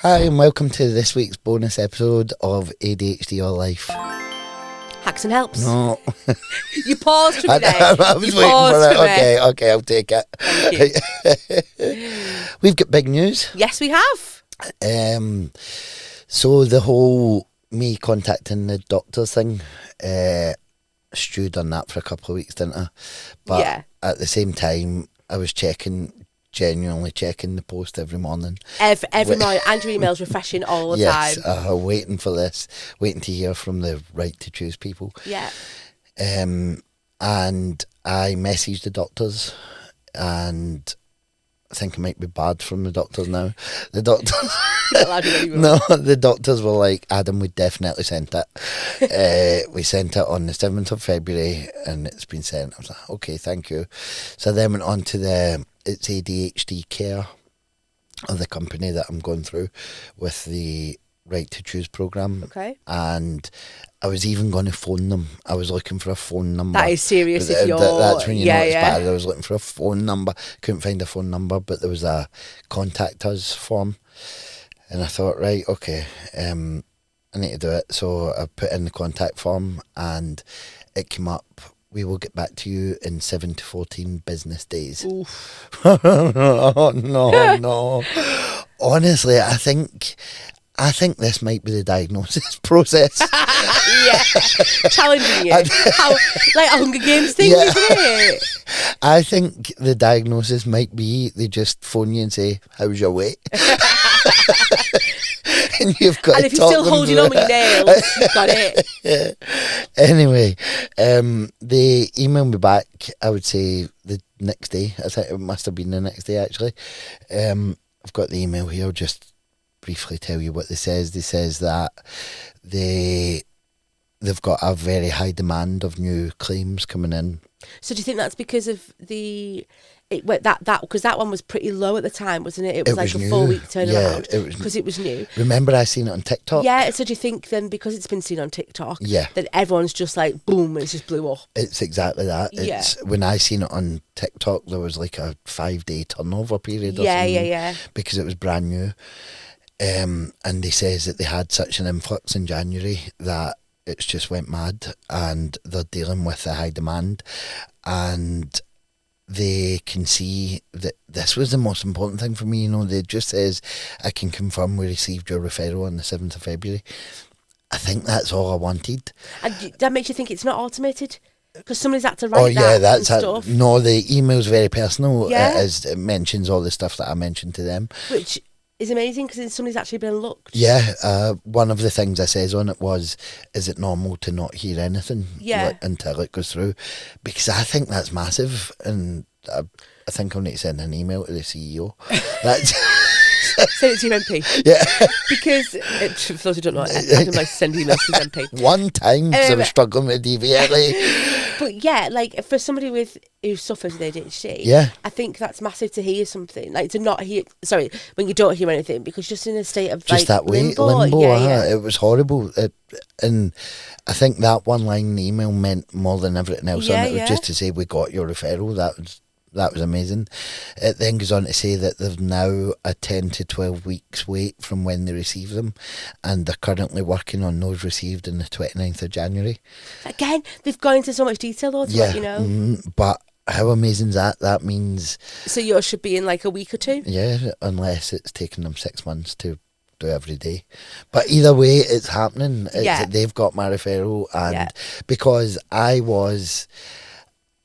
Hi and welcome to this week's bonus episode of ADHD or Life. Hacks and helps. No. You paused for me there. I was waiting for it. Okay, I'll take it. Thank you. We've got big news. Yes, we have. So the whole me contacting the doctors thing, stewed on that for a couple of weeks, didn't I? But Yeah. at the same time, I was genuinely checking the post every morning. Every morning, and your emails refreshing all the Yes, time. waiting for this, waiting to hear from the right to choose people. Yeah. And I messaged the doctors, and I think it might be bad from the doctors now. The doctors, You're not allowed to anymore. no, the doctors were like, Adam, we definitely sent it. We sent it on the 7th of February, and it's been sent. I was like, okay, thank you. So I then went on to it's ADHD Care, of the company that I'm going through with the Right to Choose programme. Okay. And I was even going to phone them. I was looking for a phone number. That is serious if you're... That's when you know it's yeah. bad. I was looking for a phone number. Couldn't find a phone number, but there was a contact us form. And I thought, right, okay, I need to do it. So I put in the contact form and it came up, we will get back to you in 7 to 14 business days. Oof. Oh, no. Honestly, I think this might be the diagnosis process. Yeah. Challenging you. How, like a Hunger Games thing, Yeah. isn't it? I think the diagnosis might be they just phone you and say, how's your weight? And you've got And to if you're talk still them holding through on with your it. nails, you've got it. Anyway, they emailed me back, I would say the next day. I think it must have been the next day actually. I've got the email here, I'll just briefly tell you what they says. They says that they've got a very high demand of new claims coming in. So do you think that's because of because that one was pretty low at the time, wasn't it? It was like was a new. 4-week turnaround. Yeah, it was because it was new. Remember I seen it on TikTok? Yeah, so do you think then because it's been seen on TikTok, Yeah. that everyone's just like, boom, and it just blew up? It's exactly that. Yeah. It's when I seen it on TikTok, there was like a 5-day turnover period or Yeah, something. yeah. Because it was brand new. And they says that they had such an influx in January that it's just went mad and they're dealing with a high demand, and they can see that this was the most important thing for me. You know, they just says, I can confirm we received your referral on the 7th of February. I think that's all I wanted. And that makes you think it's not automated? Because somebody's had to write that and stuff. No, the email's very personal. Yeah. It mentions all the stuff that I mentioned to them. Which is amazing because somebody's actually been looked. Yeah, one of the things I says on it was, is it normal to not hear anything until it goes through? Because I think that's massive, and I think I'll need to send an email to the CEO. That's Send it to your MP. yeah. Because, for those who don't know, Adam likes to send emails to his MP. One time, because I was struggling with DVLA. But yeah, like for somebody who suffers with ADHD, Yeah. I think that's massive to hear something, like to not hear. Sorry, when you don't hear anything, because just in a state of Just like that way, limbo. Yeah. It was horrible. And I think that one line in the email meant more than everything else on it. It was just to say, we got your referral. That was amazing. It then goes on to say that there's now a 10 to 12 weeks wait from when they receive them, and they're currently working on those received in the 29th of January. Again, they've gone into so much detail though to let you know. But how amazing is that? That means... So yours should be in like a week or two? Yeah, unless it's taken them 6 months to do every day. But either way, it's happening. They've got my referral, and because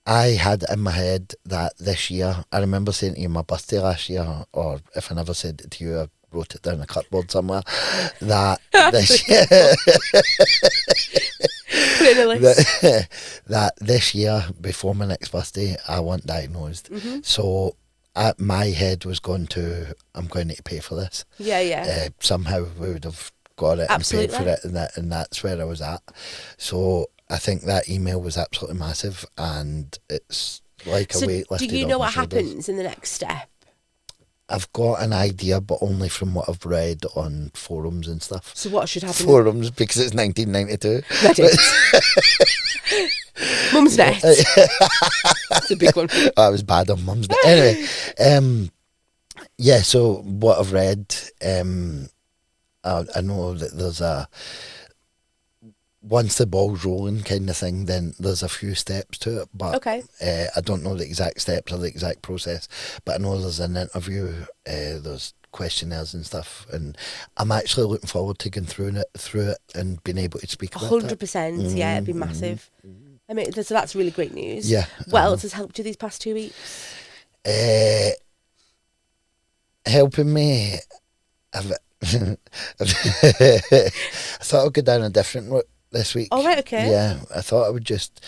I had in my head that this year, I remember saying to you my birthday last year, or if I never said it to you, I wrote it down a cupboard somewhere, that this year, Put it in a list. that this year, before my next birthday, I want diagnosed. Mm-hmm. So my head was going to, I'm going to pay for this. Yeah. Somehow we would have got it Absolutely. and paid for it, and that's where I was at. So I think that email was absolutely massive, and it's like a weight lifted. Do you off know my what shoulders. happens in the next step? I've got an idea, but only from what I've read on forums and stuff. So what should happen? Forums, because it's 1992. Reddit. Mum's Net. That's a big one. I was bad on Mum's Net. Anyway, so what I've read, I know that there's a once the ball's rolling kind of thing, then there's a few steps to it. But Okay. I don't know the exact steps or the exact process. But I know there's an interview, there's questionnaires and stuff, and I'm actually looking forward to going through it and being able to speak about it. 100%. Yeah, it'd be massive. I mean, so that's really great news. Yeah. What else has helped you these past 2 weeks? Helping me. I thought I'd go down a different route this week. Oh, right, okay. Yeah, I thought I would just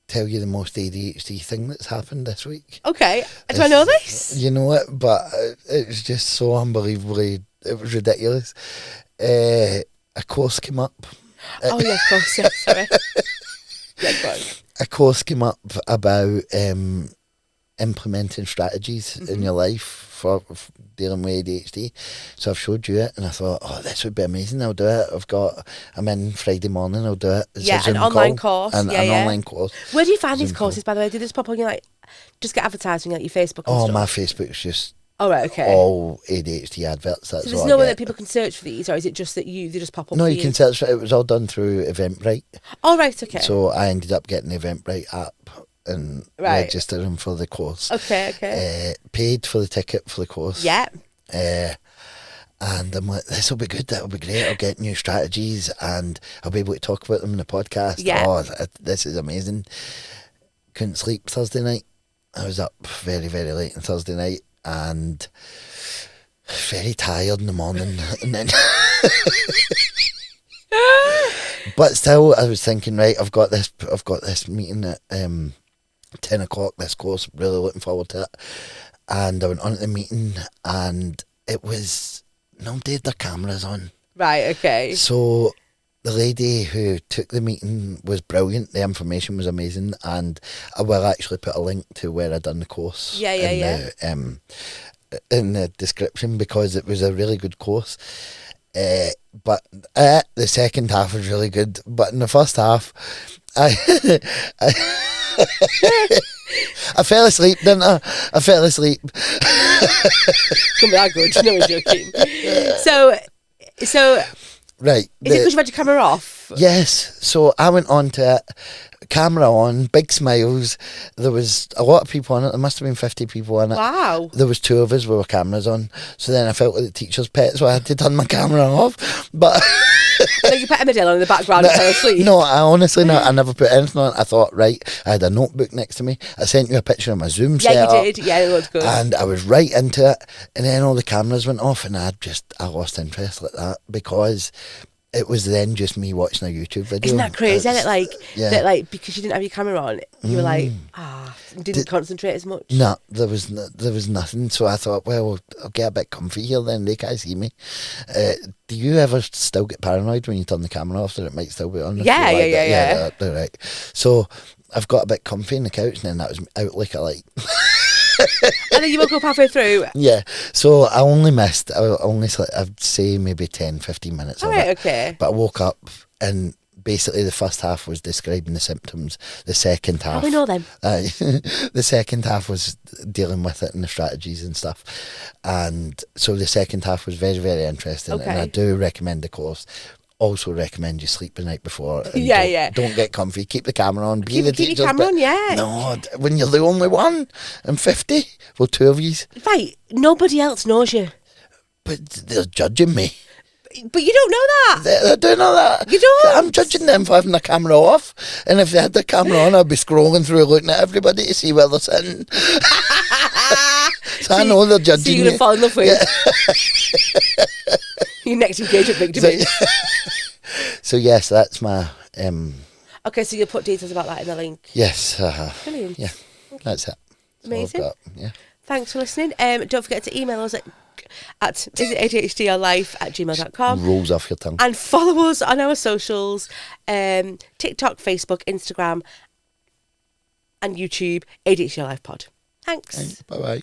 tell you the most ADHD thing that's happened this week. Okay. Do I know this? You know it, but it's just so unbelievably, it was ridiculous. A course came up. Oh, yeah, of course. Yeah, sorry. Yeah, go on. A course came up about implementing strategies in your life for dealing with ADHD. So I've showed you it, and I thought, oh, this would be amazing. I'll do it. I'm in Friday morning. I'll do it. It's Yeah, a Zoom an online call, course. An Yeah. online course. Where do you find these Zoom call. courses, by the way? Do they just pop on your, like, just get advertising like your Facebook and Oh, stuff? my Facebook's just Oh, right, okay. all ADHD adverts. That's So there's all no I way get. that people can search for these, or is it just that they just pop up No, for you can search for it. It was all done through Eventbrite. Oh, right, okay. So I ended up getting the Eventbrite app and Right. registering for the course. Okay. Paid for the ticket for the course. Yeah. And I'm like, this will be good, that'll be great. I'll get new strategies and I'll be able to talk about them in the podcast. Yeah. Oh, this is amazing. Couldn't sleep Thursday night. I was up very, very late on Thursday night and very tired in the morning. And then but still, I was thinking, right, I've got this meeting at 10 o'clock, this course, really looking forward to it. And I went on to the meeting and it was, nobody had their cameras on. Right, okay. So the lady who took the meeting was brilliant. The information was amazing, and I will actually put a link to where I done the course. In the description, because it was a really good course. But the second half was really good. But in the first half, I fell asleep, didn't I? I fell asleep. Couldn't be that good. No, I'm joking. So Right. is it because you've had your camera off? Yes. So I went on to it, camera on, big smiles. There was a lot of people on it. There must have been 50 people on it. Wow. There was 2 of us with our cameras on. So then I felt like the teacher's pet, so I had to turn my camera off. But Like you put Emmerdale on in the background and fell asleep? no, I never put anything on. I thought, right, I had a notebook next to me. I sent you a picture of my Zoom Yeah, setup. you did. Yeah, it looked good. And I was right into it, and then all the cameras went off, and I lost interest like that, because it was then just me watching a YouTube video. Isn't that crazy? Isn't it? Like, yeah. that, like, because you didn't have your camera on, you were like, didn't concentrate as much. No, there was nothing. So I thought, well, I'll get a bit comfy here then. They can't see me. Do you ever still get paranoid when you turn the camera off that it might still be on? Yeah. Right. So I've got a bit comfy on the couch, and then that was out like a light. And then you woke up halfway through. Yeah. So I only slept, I'd say maybe 10, 15 minutes All of right, it. okay. But I woke up, and basically the first half was describing the symptoms. The second half... We know them. The second half was dealing with it and the strategies and stuff. And so the second half was very, very interesting. Okay. And I do recommend the course. Also recommend you sleep the night before. And don't get comfy. Keep the camera on. Be the Keep teacher's your camera pet. on, yeah. No, when you're the only one in 50, well, 2 of you. Right, nobody else knows you. But they're judging me. But you don't know that. I do know that. You don't? I'm judging them for having the camera off. And if they had the camera on, I'd be scrolling through looking at everybody to see where they're sitting. So I know they're judging So you're going to you. fall in love with your next engagement victim is. So yes, that's my... Okay, so you'll put details about that in the link. yes. Brilliant. Yeah, that's it. Amazing. All I've got, yeah. Thanks for listening. Don't forget to email us at is it ADHDyourlife@gmail.com. Rolls off your tongue. And follow us on our socials, TikTok, Facebook, Instagram and YouTube, ADHD Your Life Pod. Thanks. Bye-bye.